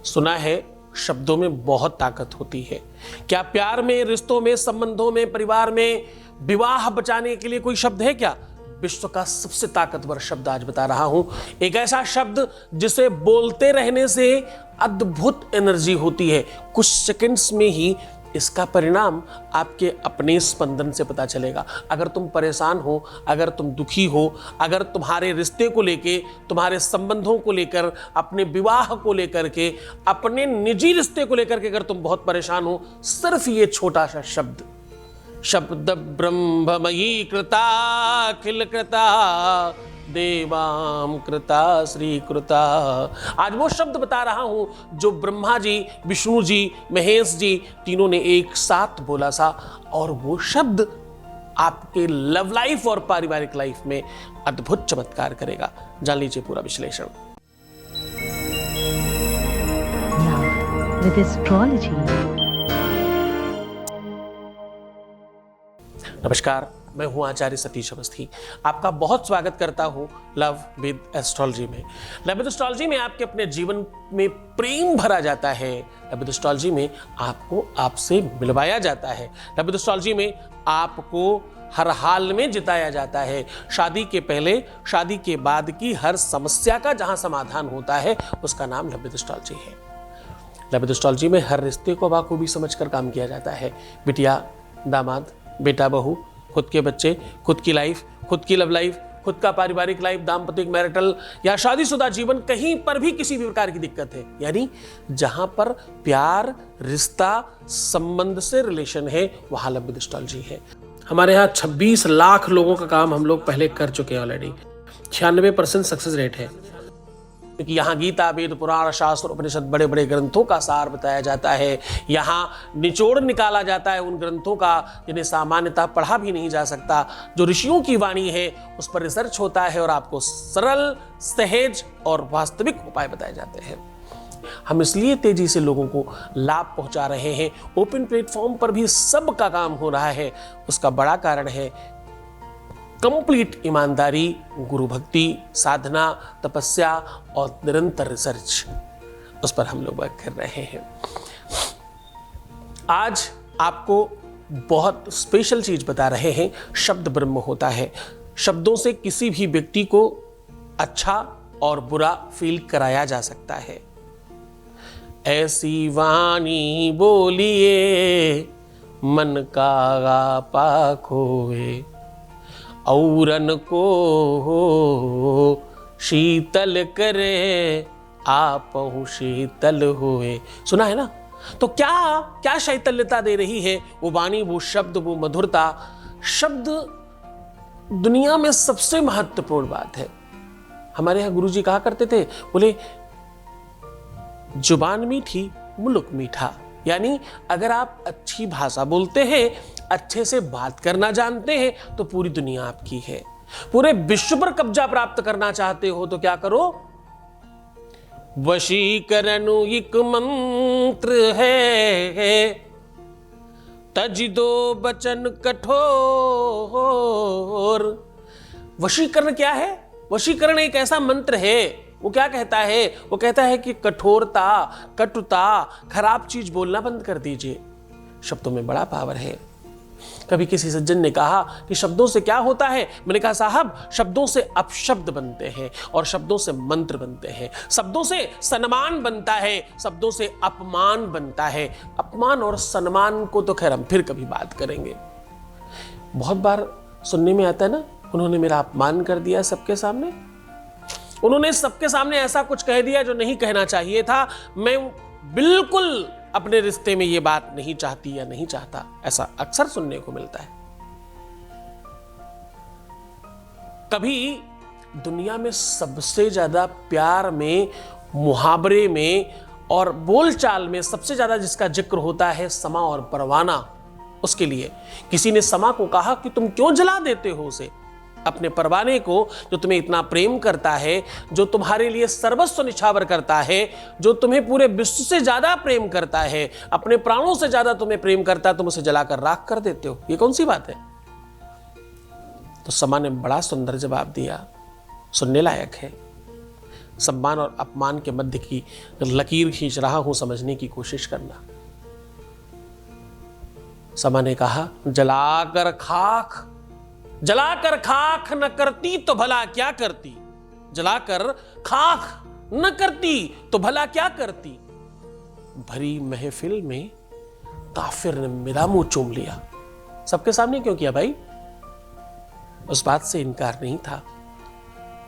सुना है शब्दों में बहुत ताकत होती है। क्या प्यार में, रिश्तों में, संबंधों में, परिवार में, विवाह बचाने के लिए कोई शब्द है क्या? विश्व का सबसे ताकतवर शब्द आज बता रहा हूं। एक ऐसा शब्द जिसे बोलते रहने से अद्भुत एनर्जी होती है। कुछ सेकंड्स में ही इसका परिणाम आपके अपने स्पंदन से पता चलेगा। अगर तुम परेशान हो, अगर तुम दुखी हो, अगर तुम्हारे रिश्ते को लेके, तुम्हारे संबंधों को लेकर, अपने विवाह को लेकर के, अपने निजी रिश्ते को लेकर के अगर तुम बहुत परेशान हो, सिर्फ ये छोटा सा शब्द ब्रह्ममयी कृता अखिल कृता देवाम कृता श्री कृता। आज वो शब्द बता रहा हूं जो ब्रह्मा जी, विष्णु जी, महेश जी तीनों ने एक साथ बोला सा, और वो शब्द आपके लव लाइफ और पारिवारिक लाइफ में अद्भुत चमत्कार करेगा। जान लीजिए पूरा विश्लेषण। With astrology. नमस्कार, मैं हूं आचार्य सतीश अवस्थी। आपका बहुत स्वागत करता हूं लव विद एस्ट्रोलॉजी में। लव विद एस्ट्रोलॉजी में आपके अपने जीवन में प्रेम भरा जाता है। लव विद एस्ट्रोलॉजी में आपको आपसे मिलवाया जाता है। लव विद एस्ट्रोलॉजी में आपको हर हाल में जिताया जाता है। शादी के पहले, शादी के बाद की हर समस्या का जहां समाधान होता है उसका नाम लव विद एस्ट्रोलॉजी है। लव विद एस्ट्रोलॉजी में हर रिश्ते को बखूबी समझकर काम किया जाता है। बिटिया, दामाद, बेटा, बहू, खुद के बच्चे, खुद की लाइफ, खुद की लव लाइफ, खुद का पारिवारिक लाइफ, दाम्पतिक, मैरिटल या शादीशुदा जीवन, कहीं पर भी किसी भी प्रकार की दिक्कत है, यानी जहां पर प्यार, रिश्ता, संबंध से रिलेशन है, वहां लव विद एस्ट्रोलॉजी है। हमारे यहाँ 26 लाख लोगों का काम हम लोग पहले कर चुके हैं ऑलरेडी। 96% सक्सेस रेट है, क्योंकि यहाँ गीता, वेद, पुराण, शास्त्र, उपनिषद, बड़े बड़े ग्रंथों का सार बताया जाता है। यहाँ निचोड़ निकाला जाता है उन ग्रंथों का जिन्हें सामान्यतः पढ़ा भी नहीं जा सकता। जो ऋषियों की वाणी है उस पर रिसर्च होता है और आपको सरल, सहज और वास्तविक उपाय बताए जाते हैं। हम इसलिए तेजी से लोगों को लाभ पहुंचा रहे हैं। ओपन प्लेटफॉर्म पर भी सबका काम हो रहा है। उसका बड़ा कारण है कंप्लीट ईमानदारी, गुरु भक्ति, साधना, तपस्या और निरंतर रिसर्च। उस पर हम लोग वर्क कर रहे हैं। आज आपको बहुत स्पेशल चीज बता रहे हैं। शब्द ब्रह्म होता है। शब्दों से किसी भी व्यक्ति को अच्छा और बुरा फील कराया जा सकता है। ऐसी वाणी बोलिए मन का आपा खोए, औरन को शीतल करे आपहु शीतल हुए। सुना है ना? तो क्या शैतल्यता दे रही है वो वाणी, वो शब्द, वो मधुरता। शब्द दुनिया में सबसे महत्वपूर्ण बात है। हमारे यहाँ गुरुजी कहा करते थे, बोले जुबान मीठी मुल्क मीठा, यानी अगर आप अच्छी भाषा बोलते हैं, अच्छे से बात करना जानते हैं, तो पूरी दुनिया आपकी है। पूरे विश्व पर कब्जा प्राप्त करना चाहते हो तो क्या करो? वशीकरण एक मंत्र है, तज दो बचन कठोर। वशीकरण क्या है? वशीकरण एक ऐसा मंत्र है। वो क्या कहता है? वो कहता है कि कठोरता, कटुता, खराब चीज बोलना बंद कर दीजिए। शब्दों में बड़ा पावर है। कभी किसी सज्जन ने कहा कि शब्दों से क्या होता है? मैंने कहा साहब, शब्दों से अपशब्द बनते हैं और शब्दों से मंत्र बनते हैं। शब्दों से सम्मान बनता है, शब्दों से अपमान बनता है। अपमान और सम्मान को तो खैर हम फिर कभी बात करेंगे। बहुत बार सुनने में आता है ना, उन्होंने मेरा अपमान कर दिया सबके सामने, उन्होंने सबके सामने ऐसा कुछ कह दिया जो नहीं कहना चाहिए था। मैं बिल्कुल अपने रिश्ते में ये बात नहीं चाहती या नहीं चाहता। ऐसा अक्सर सुनने को मिलता है। कभी दुनिया में सबसे ज्यादा प्यार में, मुहावरे में और बोलचाल में सबसे ज्यादा जिसका जिक्र होता है समा और परवाना। उसके लिए किसी ने समा को कहा कि तुम क्यों जला देते हो उसे, अपने परवाने को, जो तुम्हें इतना प्रेम करता है, जो तुम्हारे लिए सर्वस्व निछावर करता है, जो तुम्हें पूरे विश्व से ज्यादा प्रेम करता है, अपने प्राणों से ज्यादा तुम्हें प्रेम करता है, तुम उसे जलाकर राख कर देते हो। ये कौन सी बात है? तो समा ने बड़ा सुंदर जवाब दिया, सुनने लायक है। सम्मान और अपमान के मध्य की लकीर खींच रहा हूं, समझने की कोशिश करना। समा ने कहा, जलाकर खाक न करती तो भला क्या करती, जलाकर खाक न करती तो भला क्या करती। भरी महफिल में काफिर ने मेरा मुंह चूम लिया। सबके सामने क्यों किया भाई? उस बात से इनकार नहीं था,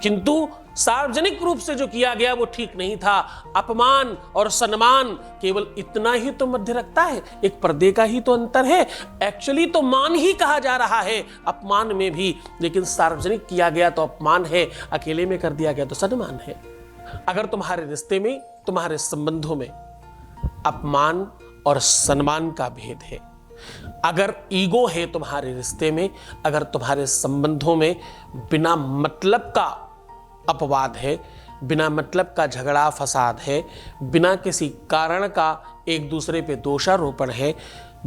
किंतु सार्वजनिक रूप से जो किया गया वो ठीक नहीं था। अपमान और सम्मान केवल इतना ही तो मध्य रखता है, एक पर्दे का ही तो अंतर है। एक्चुअली तो मान ही कहा जा रहा है अपमान में भी, लेकिन सार्वजनिक किया गया तो अपमान है, अकेले में कर दिया गया तो सम्मान है। अगर तुम्हारे रिश्ते में, तुम्हारे संबंधों में अपमान और सम्मान का भेद है, अगर ईगो है तुम्हारे रिश्ते में, अगर तुम्हारे संबंधों में बिना मतलब का अपवाद है, बिना मतलब का झगड़ा फसाद है, बिना किसी कारण का एक दूसरे पे दोषारोपण है,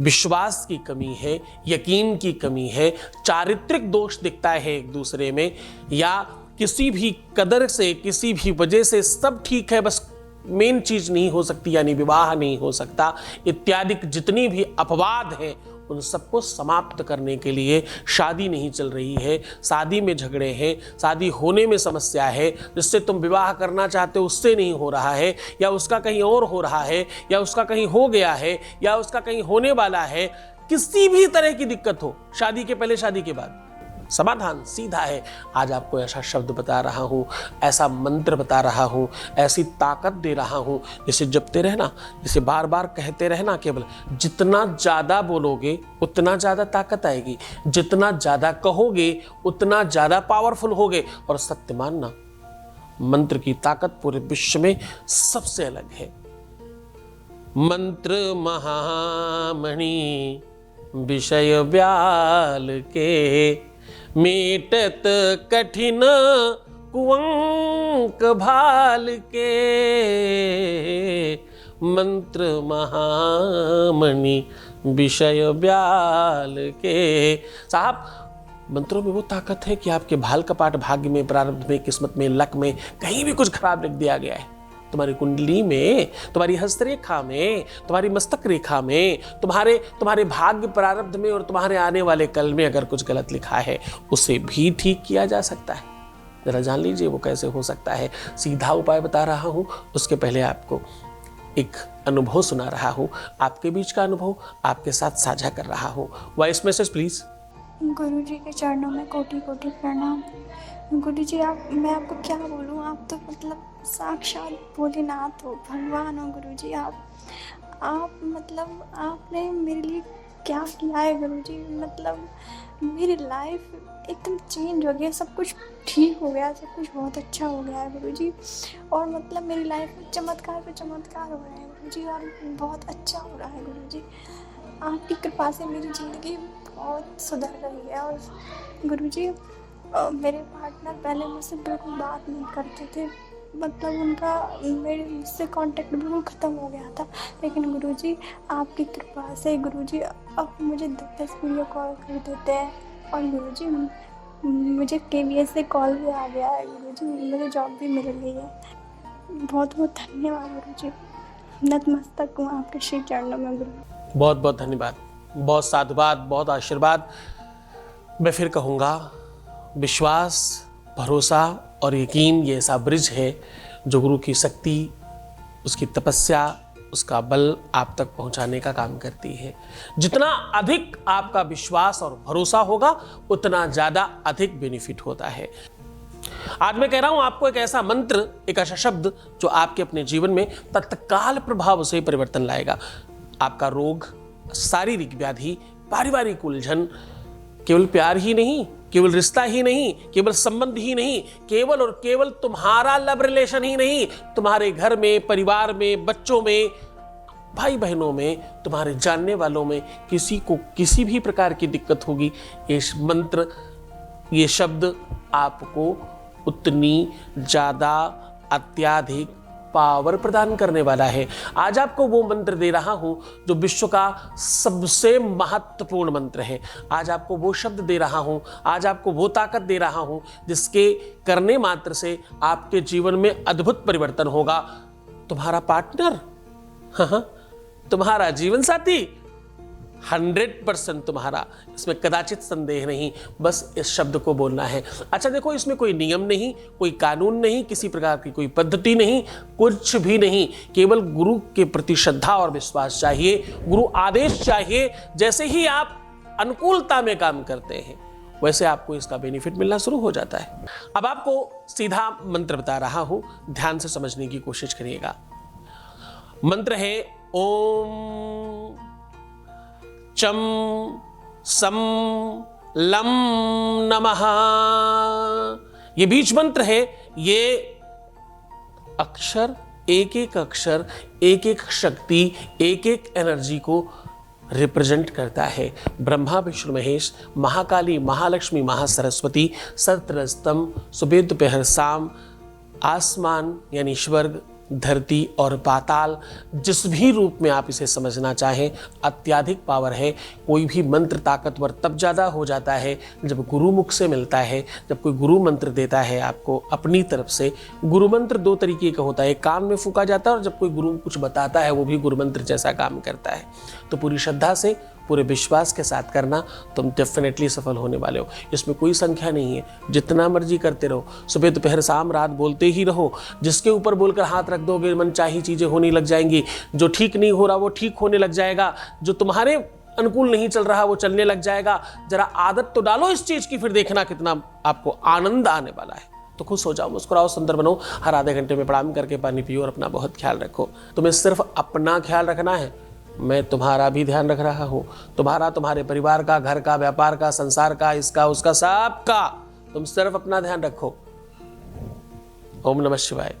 विश्वास की कमी है, यकीन की कमी है, चारित्रिक दोष दिखता है एक दूसरे में, या किसी भी कदर से, किसी भी वजह से सब ठीक है, बस मेन चीज नहीं हो सकती यानी विवाह नहीं हो सकता, इत्यादि जितनी भी अपवाद हैं उन सबको समाप्त करने के लिए शादी नहीं चल रही है, शादी में झगड़े हैं, शादी होने में समस्या है, जिससे तुम विवाह करना चाहते हो उससे नहीं हो रहा है, या उसका कहीं और हो रहा है, या उसका कहीं हो गया है, या उसका कहीं होने वाला है, किसी भी तरह की दिक्कत हो, शादी के पहले शादी के बाद, समाधान सीधा है। आज आपको ऐसा शब्द बता रहा हूं, ऐसा मंत्र बता रहा हूं, ऐसी ताकत दे रहा हूं, जिसे जपते रहना, जिसे बार बार कहते रहना। केवल जितना ज्यादा बोलोगे उतना ज्यादा ताकत आएगी, जितना ज्यादा कहोगे उतना ज्यादा पावरफुल होगे। और सत्य मानना, मंत्र की ताकत पूरे विश्व में सबसे अलग है। मंत्र महामणि विषय व्याल के, मेटत कठिन कुअंक भाल के। मंत्र महामणि विषय व्याल के। साहब, मंत्रों में वो ताकत है कि आपके भाल कपाट, भाग्य में, प्रारब्ध में, किस्मत में, लक में कहीं भी कुछ खराब लिख दिया गया है, तुम्हारी कुंडली में, तुम्हारी हस्तरेखा में, तुम्हारी मस्तक रेखा में, तुम्हारे भाग्य प्रारब्ध में और तुम्हारे आने वाले कल में अगर कुछ गलत लिखा है उसे भी ठीक किया जा सकता है। जरा जान लीजिए वो कैसे हो सकता है। सीधा उपाय बता रहा हूं, उसके पहले आपको एक अनुभव सुना रहा हूं, आपके बीच का अनुभव आपके साथ साझा कर रहा हूं। Voice message please. गुरु जी के चरणों में कोटि कोटि प्रणाम। गुरु जी, मैं आपको क्या बोलूँ, आप तो मतलब साक्षात भोलेनाथ हो, भगवान हो गुरु जी। आप मतलब आपने मेरे लिए क्या किया है गुरु जी। मतलब मेरी लाइफ एकदम चेंज हो गया, सब कुछ ठीक हो गया, सब कुछ बहुत अच्छा हो गया है गुरु जी। और मतलब मेरी लाइफ में चमत्कार पे चमत्कार हो रहे हैं गुरु जी, और बहुत अच्छा हो रहा है गुरु जी। आपकी कृपा से मेरी ज़िंदगी बहुत सुधर रही है। और गुरु जी, मेरे पार्टनर पहले मुझसे बिल्कुल बात नहीं करते थे, मतलब उनका मेरे मुझसे कांटेक्ट बिल्कुल ख़त्म हो गया था। लेकिन गुरु जी आपकी कृपा से गुरु जी अब मुझे 10 वीडियो कॉल कर देते हैं। और गुरु जी मुझे KVS से कॉल भी आ गया है गुरु जी, मुझे जॉब भी मिल गई है। बहुत बहुत धन्यवाद गुरु जी, नतमस्तक हूँ आपके श्री चरणों में गुरु। बहुत बहुत धन्यवाद, बहुत साधुवाद, बहुत आशीर्वाद। मैं फिर कहूँगा, विश्वास, भरोसा और यकीन ये ऐसा ब्रिज है जो गुरु की शक्ति, उसकी तपस्या, उसका बल आप तक पहुंचाने का काम करती है। जितना अधिक आपका विश्वास और भरोसा होगा उतना ज़्यादा अधिक बेनिफिट होता है। आज मैं कह रहा हूं आपको एक ऐसा मंत्र, एक ऐसा शब्द जो आपके अपने जीवन में तत्काल प्रभाव से परिवर्तन लाएगा। आपका रोग, शारीरिक व्याधि, पारिवारिक उलझन, केवल प्यार ही नहीं, केवल रिश्ता ही नहीं, केवल संबंध ही नहीं, केवल और केवल तुम्हारा लव रिलेशन ही नहीं, तुम्हारे घर में, परिवार में, बच्चों में, भाई बहनों में, तुम्हारे जानने वालों में किसी को किसी भी प्रकार की दिक्कत होगी, ये मंत्र, ये शब्द आपको उतनी ज़्यादा अत्याधिक पावर प्रदान करने वाला है। आज आपको वो मंत्र दे रहा हूं जो विश्व का सबसे महत्वपूर्ण मंत्र है। आज आपको वो शब्द दे रहा हूं, आज आपको वो ताकत दे रहा हूं जिसके करने मात्र से आपके जीवन में अद्भुत परिवर्तन होगा। तुम्हारा पार्टनर, हाँ, तुम्हारा जीवन साथी 100% तुम्हारा, इसमें कदाचित संदेह नहीं, बस इस शब्द को बोलना है। अच्छा देखो, इसमें कोई नियम नहीं, कोई कानून नहीं, किसी प्रकार की कोई पद्धति नहीं, कुछ भी नहीं, केवल गुरु के प्रति श्रद्धा और विश्वास चाहिए, गुरु आदेश चाहिए। जैसे ही आप अनुकूलता में काम करते हैं वैसे आपको इसका बेनिफिट मिलना शुरू हो जाता है। अब आपको सीधा मंत्र बता रहा हूं, ध्यान से समझने की कोशिश करिएगा। मंत्र है ओम चम सम लम नमः। ये बीज मंत्र है। ये अक्षर, एक एक अक्षर, एक एक शक्ति, एक एक एनर्जी को रिप्रेजेंट करता है। ब्रह्मा विष्णु महेश, महाकाली, महालक्ष्मी, महासरस्वती, सत्रस्तम, सुबह दोपहर शाम, आसमान यानी स्वर्ग, धरती और पाताल, जिस भी रूप में आप इसे समझना चाहें, अत्याधिक पावर है। कोई भी मंत्र ताकतवर तब ज़्यादा हो जाता है जब गुरु मुख से मिलता है, जब कोई गुरु मंत्र देता है आपको अपनी तरफ से। गुरु मंत्र दो तरीके का होता है, एक कान में फूका जाता है और जब कोई गुरु कुछ बताता है वो भी गुरु मंत्र जैसा काम करता है। तो पूरी श्रद्धा से, पूरे विश्वास के साथ करना, तुम डेफिनेटली सफल होने वाले हो। इसमें कोई संख्या नहीं है, जितना मर्जी करते रहो, सुबह दोपहर शाम रात बोलते ही रहो। जिसके ऊपर बोलकर हाथ रख दोगे मनचाही चीजें होने लग जाएंगी। जो ठीक नहीं हो रहा वो ठीक होने लग जाएगा, जो तुम्हारे अनुकूल नहीं चल रहा वो चलने लग जाएगा। जरा आदत तो डालो इस चीज की, फिर देखना कितना आपको आनंद आने वाला है। तो खुश हो जाओ, मुस्कुराओ, सुंदर बनो। हर आधे घंटे में प्रणाम करके पानी पियो और अपना बहुत ख्याल रखो। तुम्हें सिर्फ अपना ख्याल रखना है, मैं तुम्हारा भी ध्यान रख रहा हूं। तुम्हारा, तुम्हारे परिवार का, घर का, व्यापार का, संसार का, इसका उसका, सबका। तुम सिर्फ अपना ध्यान रखो। ओम नमः शिवाय।